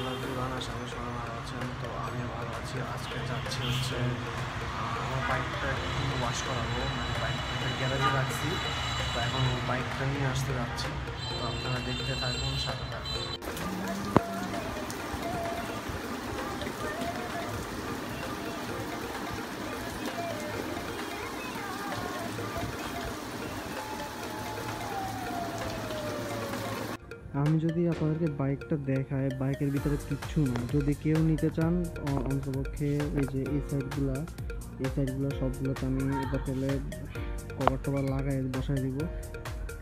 Hello everyone, আশা করি সবাই ভালো আছেন। তো আমি ভালো আছি। আজকে যাচ্ছি হচ্ছে আমার বাইকটা একটু ওয়াশ করাবো, মানে বাইকটা গ্যারেজে রাখছি। তো এখন বাইকটা নিয়ে আসতে যাচ্ছি। তো আপনারা দেখতে থাকুন, সাথে থাকুন। আমি যদি আপনাদেরকে বাইকটা দেখাই, বাইকের ভিতরে কিচ্ছু না। যদি কেউ নিতে চান অন্তপক্ষে এই যে এই সাইডগুলো সবগুলোতে আমি এবার পেলে কভার টভার লাগাই বসাই দিব।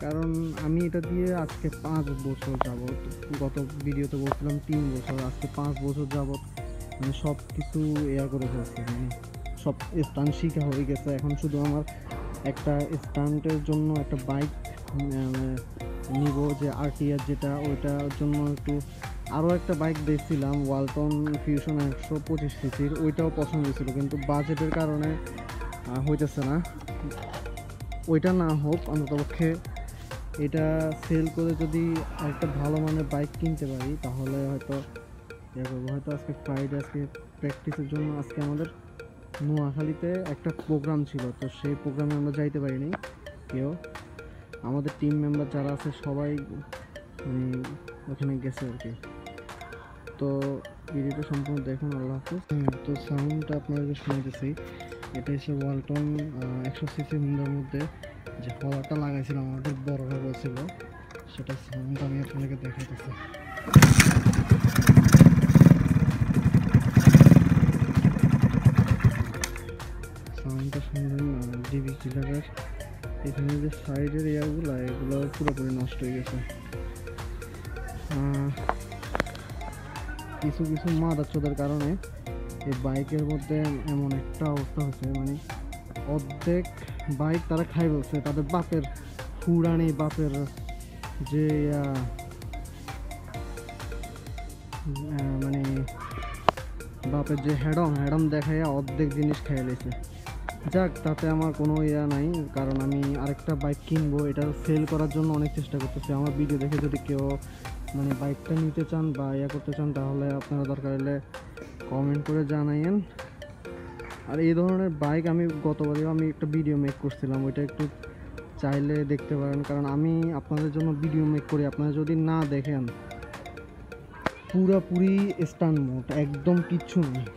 কারণ আমি এটা দিয়ে আজকে 5 বছর যাবত, গত ভিডিওতে বলছিলাম 3 বছর, আজকে 5 বছর যাবত মানে সব কিছু করে ফেলছি। মানে সব স্টান্ট শিখা হয়ে গেছে। এখন শুধু আমার একটা স্টান্টের জন্য একটা বাইক নিব, যে আরটিআর যেটা, ওইটার জন্য একটু আরও একটা বাইক দেখছিলাম, ওয়ালটন ফিউশন 125 সিসির। ওইটাও পছন্দ ছিল, কিন্তু বাজেটের কারণে হইতেছে না। ওইটা না হোক, অন্ততপক্ষে এটা সেল করে যদি একটা ভালো মানের বাইক কিনতে পারি তাহলে হয়তো করবো। হয়তো আজকে ফ্রাইডে, আজকে প্র্যাকটিসের জন্য আজকে আমাদের নোয়াখালীতে একটা প্রোগ্রাম ছিল। তো সেই প্রোগ্রামে আমরা যাইতে পারিনি কেউ। আমাদের টিম মেম্বার যারা আছে সবাই ওখানে গেছে আর কি। তো ভিডিওটা সম্পূর্ণ দেখুন। আল্লাহ হাফেজ। তো সাউন্ডটা আপনাদেরকে শোনাতেছি। এটা হচ্ছে ওয়ালটন 100 সিসি হুন্ডার মধ্যে যে কলারটা লাগাইছিলাম, আমাদের বড়রা বলছিল, সেটা সাউন্ড আমি আপনাদেরকে দেখাইতেছি। সাউন্ডটা শুনবেন। ডিবি কিলারের এখানে যে সাইডের এগুলো পুরোপুরি নষ্ট হয়ে গেছে। কিছু কিছু মাদারচোদের কারণে এই বাইকের মধ্যে এমন একটা অবস্থা হচ্ছে, মানে অর্ধেক বাইক তারা খাই বলছে। তাদের বাপের ফুরানি, বাপের যে মানে বাপের যে হ্যাডম দেখাইয়া অর্ধেক জিনিস খেয়ে লেছে। যাক, তাতে আমার কোনো নাই, কারণ আমি আরেকটা বাইক কিনবো। এটা সেল করার জন্য অনেক চেষ্টা করতেছি। আমার ভিডিও দেখে যদি কেউ মানে বাইকটা নিতে চান বা করতে চান, তাহলে আপনারা দরকার হলে কমেন্ট করে জানাইয়েন। আর এই ধরনের বাইক আমি গতবারেও আমি একটা ভিডিও মেক করছিলাম, ওইটা একটু চাইলে দেখতে পারেন। কারণ আমি আপনাদের জন্য ভিডিও মেক করি, আপনারা যদি না দেখেন, পুরাপুরি স্টান্ট মোড, একদম কিচ্ছু নেই।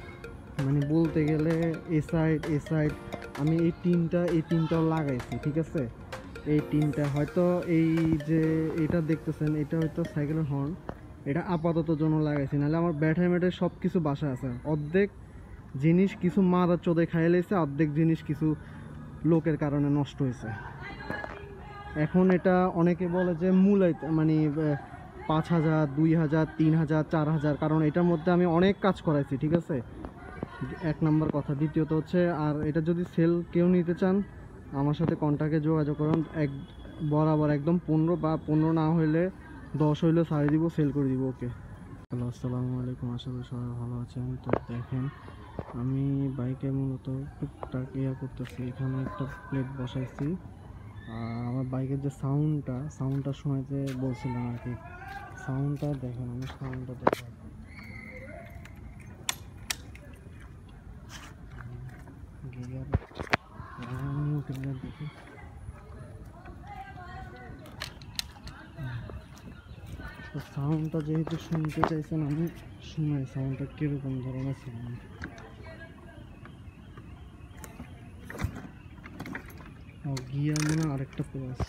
মানে বলতে গেলে এ সাইড আমি এই তিনটাও লাগাইছি, ঠিক আছে। এই তিনটা হয়তো এই যে এটা দেখতেছেন, এটা হয়তো সাইকেলের হর্ন, এটা আপাতত জন্য লাগাইছি, নাহলে আমার ব্যাটারি সব কিছু বাসা আছে। অর্ধেক জিনিস কিছু মারা চোদে খাইয়ে লেছে, অর্ধেক জিনিস কিছু লোকের কারণে নষ্ট হয়েছে। এখন এটা অনেকে বলে যে মূলাইতে মানে 5,000, 2,000, 3,000, 4,000, কারণ এটার মধ্যে আমি অনেক কাজ করাইছি, ঠিক আছে। 1 নম্বর কথা। দ্বিতীয়ত হচ্ছে, আর এটা যদি সেল কেউ নিতে চান আমার সাথে কন্ট্যাক্টে যোগাযোগ করুন। বরাবর একদম 15 বা 15 না হইলে 10 হইলে ছাড়ে দিব, সেল করে দিব। ওকে। হ্যালো, আসসালামু আলাইকুম। আশা করি সবাই ভালো আছেন। তো দেখেন, আমি বাইকে মূলত টুকটাক করতেছি। এখানে একটা প্লেট বসাইছি। আর আমার বাইকের যে সাউন্ডটা শোনাতে বলছিলাম আর কি। সাউন্ডটা দেখেন, আমি সাউন্ডটা দেখাই। দেখি তো সাউন্ডটা যেহেতু শুনতে চাইছেন, আমি শুনাই সাউন্ডটা কিরকম ধরনের সাউন্ড। গিয়ার মনে আরেকটা প্লাস।